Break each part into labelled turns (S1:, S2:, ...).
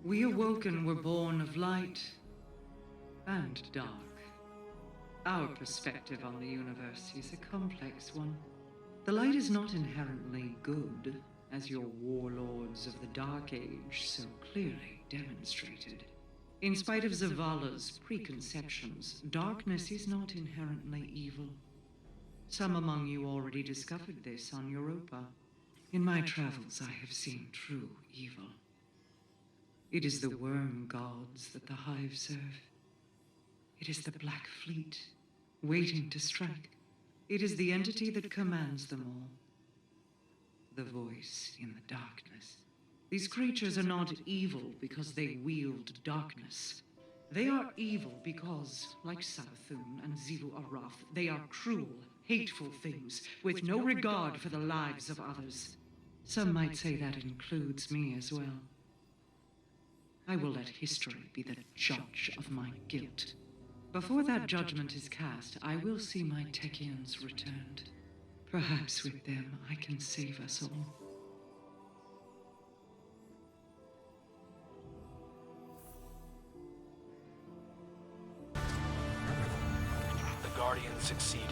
S1: We awoken were born of light and dark. Our perspective on the universe is a complex one. The light is not inherently good, as your warlords of the Dark Age so clearly demonstrated. In spite of Zavala's preconceptions, darkness is not inherently evil. Some among you already discovered this on Europa. In my travels, I have seen true evil. It is the worm gods that the Hive serve. It is the Black Fleet, waiting to strike. It is the entity that commands them all. The voice in the darkness. These creatures are not evil because they wield darkness. They are evil because, like Savathun and Zivu Arath, they are cruel, hateful things with no regard for the lives of others. Some might say that includes me as well. I will let history be the judge of my guilt. Before that judgment is cast, I will see my Techians returned. Perhaps with them I can save us all.
S2: The Guardians succeeded.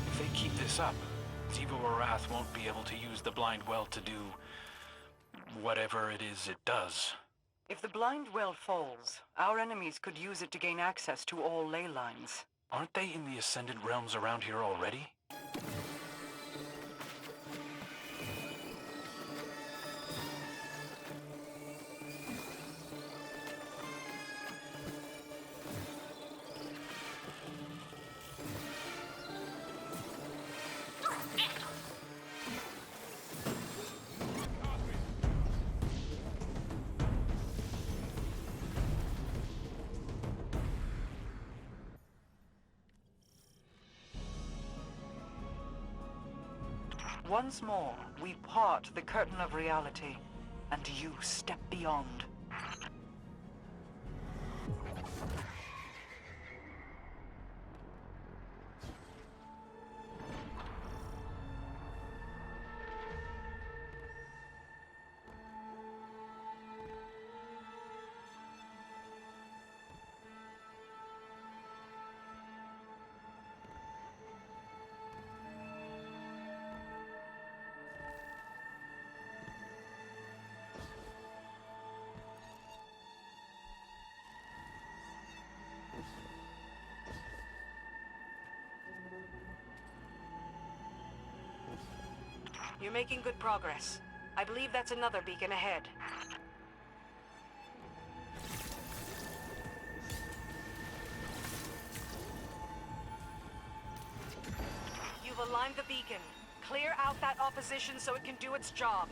S2: If they keep this up, Zivu Arath won't be able to use the Blind Well to do whatever it is it does.
S3: If the Blind Well falls, our enemies could use it to gain access to all ley lines.
S2: Aren't they in the Ascended Realms around here already?
S3: Once more, we part the curtain of reality, and you step beyond. You're making good progress. I believe that's another beacon ahead. You've aligned the beacon. Clear out that opposition so it can do its job.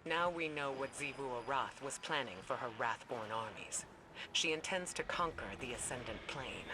S4: Now we know what Xivu Arath was planning for her Wrathborn armies. She intends to conquer the Ascendant Plane.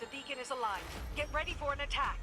S3: The beacon is aligned. Get ready for an attack.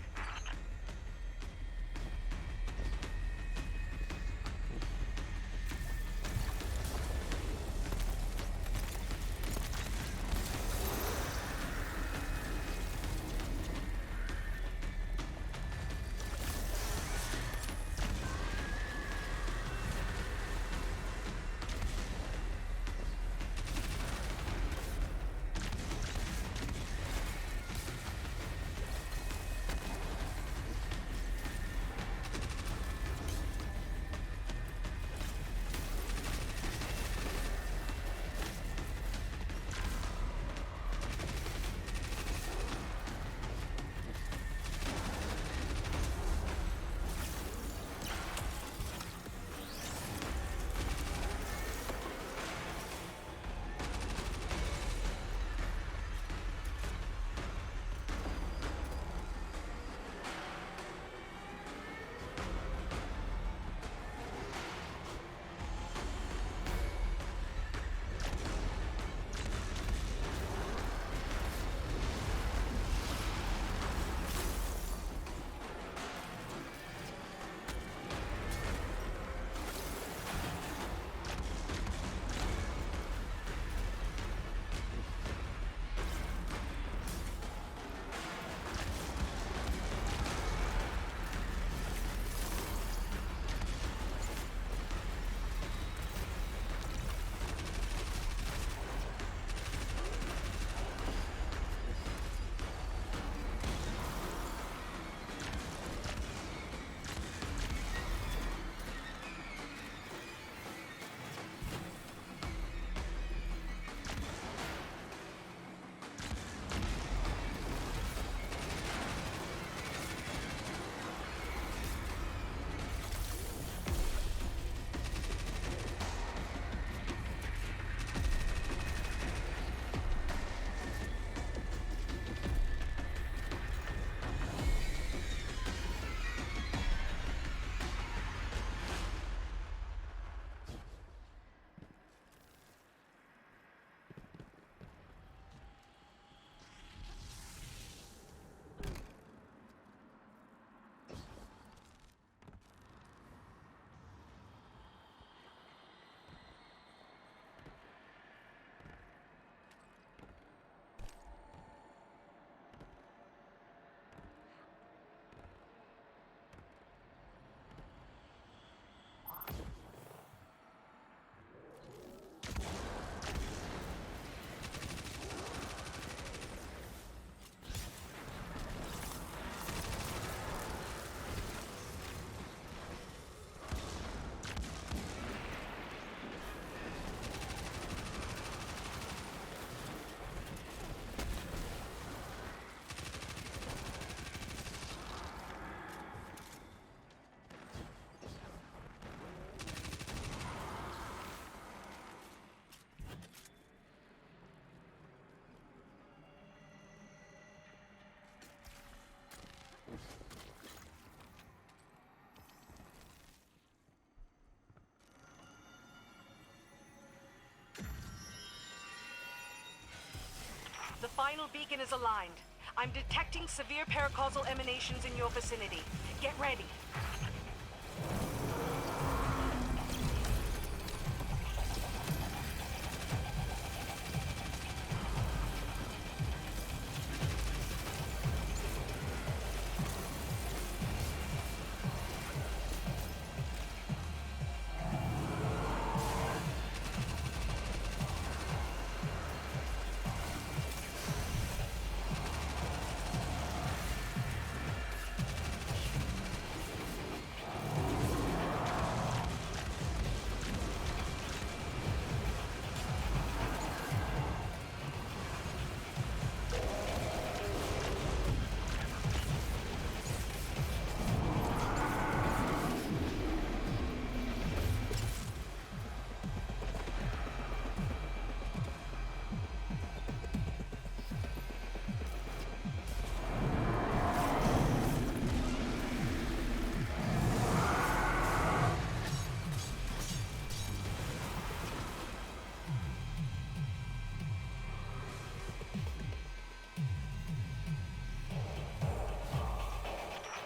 S5: final beacon is aligned. I'm detecting severe paracausal emanations in your vicinity. Get ready.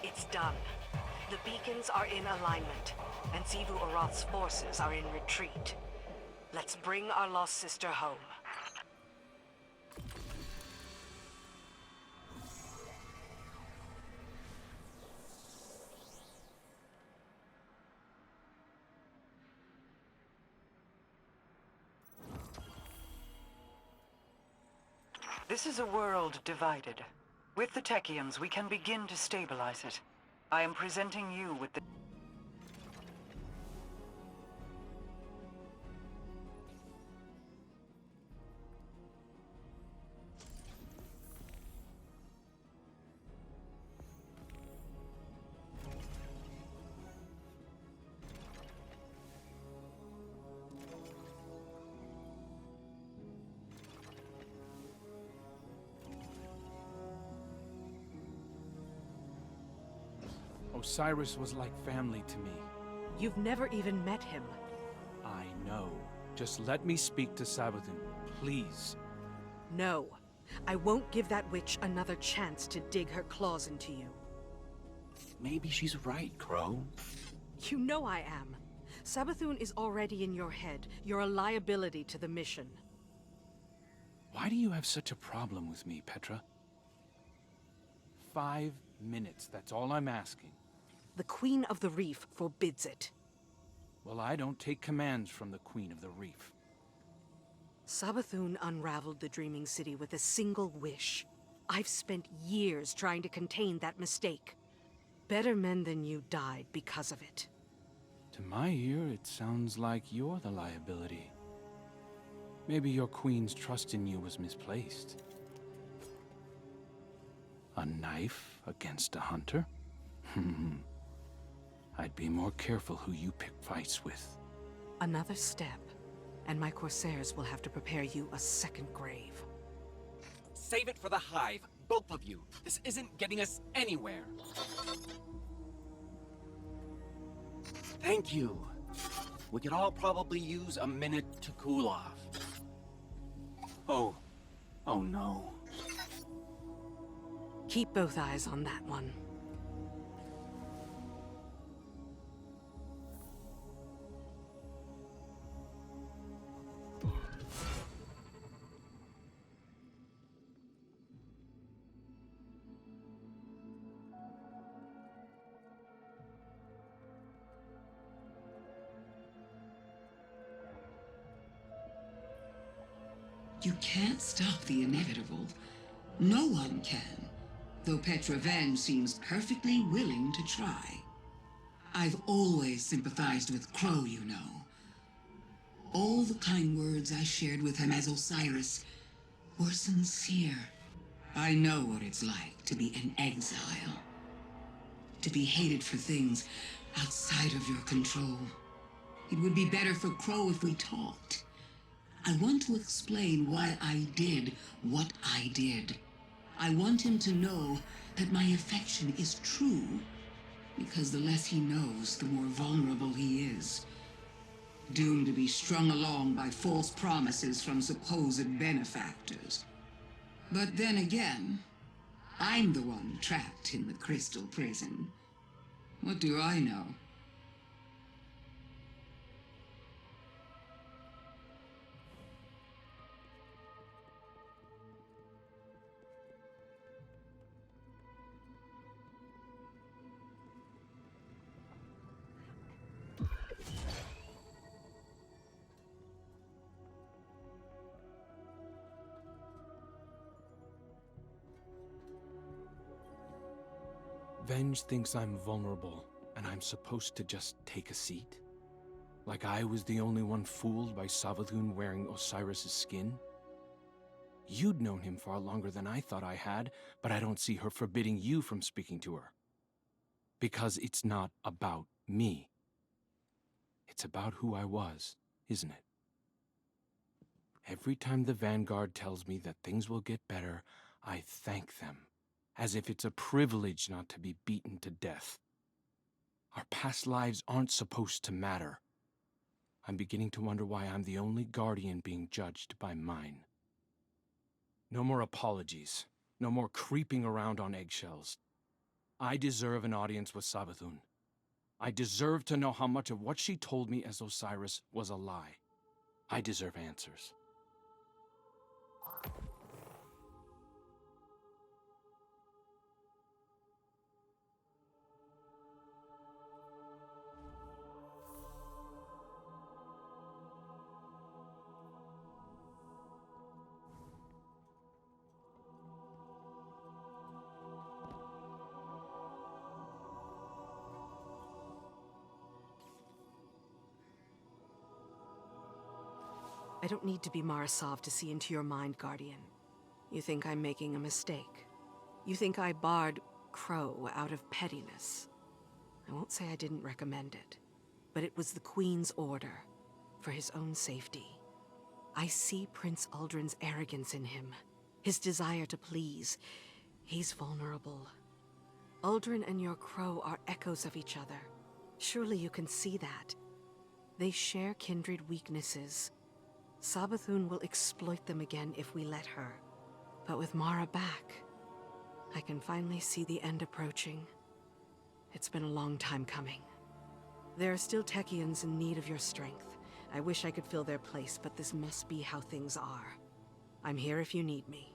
S5: It's done. The beacons are in alignment, and Xivu Arath's forces are in retreat. Let's bring our lost sister home.
S3: This is a world divided. With the Techians, we can begin to stabilize it. I am presenting you with the...
S6: Osiris was like family to me.
S5: You've never even met him.
S6: I know. Just let me speak to Savathun, please.
S5: No. I won't give that witch another chance to dig her claws into you.
S7: Maybe she's right, Crow.
S5: You know I am. Savathun is already in your head. You're a liability to the mission.
S6: Why do you have such a problem with me, Petra? 5 minutes, that's all I'm asking.
S5: The Queen of the Reef forbids it.
S6: Well, I don't take commands from the Queen of the Reef.
S5: Savathun unraveled the Dreaming City with a single wish. I've spent years trying to contain that mistake. Better men than you died because of it.
S6: To my ear, it sounds like you're the liability. Maybe your Queen's trust in you was misplaced. A knife against a hunter? I'd be more careful who you pick fights with.
S5: Another step, and my Corsairs will have to prepare you a second grave.
S7: Save it for the Hive, both of you. This isn't getting us anywhere. Thank you. We could all probably use a minute to cool off. Oh no.
S5: Keep both eyes on that one.
S8: You can't stop the inevitable. No one can, though Petra Van seems perfectly willing to try. I've always sympathized with Crow, you know. All the kind words I shared with him as Osiris were sincere. I know what it's like to be an exile. To be hated for things outside of your control. It would be better for Crow if we talked. I want to explain why I did what I did. I want him to know that my affection is true, because the less he knows, the more vulnerable he is. Doomed to be strung along by false promises from supposed benefactors. But then again, I'm the one trapped in the crystal prison. What do I know?
S6: Venge thinks I'm vulnerable, and I'm supposed to just take a seat? Like I was the only one fooled by Savathun wearing Osiris's skin? You'd known him far longer than I thought I had, but I don't see her forbidding you from speaking to her. Because it's not about me. It's about who I was, isn't it? Every time the Vanguard tells me that things will get better, I thank them. As if it's a privilege not to be beaten to death. Our past lives aren't supposed to matter. I'm beginning to wonder why I'm the only Guardian being judged by mine. No more apologies. No more creeping around on eggshells. I deserve an audience with Savathun. I deserve to know how much of what she told me as Osiris was a lie. I deserve answers.
S5: I don't need to be Marasov to see into your mind, Guardian. You think I'm making a mistake. You think I barred Crow out of pettiness. I won't say I didn't recommend it, but it was the Queen's order, for his own safety. I see Prince Uldren's arrogance in him, his desire to please. He's vulnerable. Uldren and your Crow are echoes of each other. Surely you can see that. They share kindred weaknesses. Savathun will exploit them again if we let her. But with Mara back, I can finally see the end approaching. It's been a long time coming. There are still Techians in need of your strength. I wish I could fill their place, but this must be how things are. I'm here if you need me.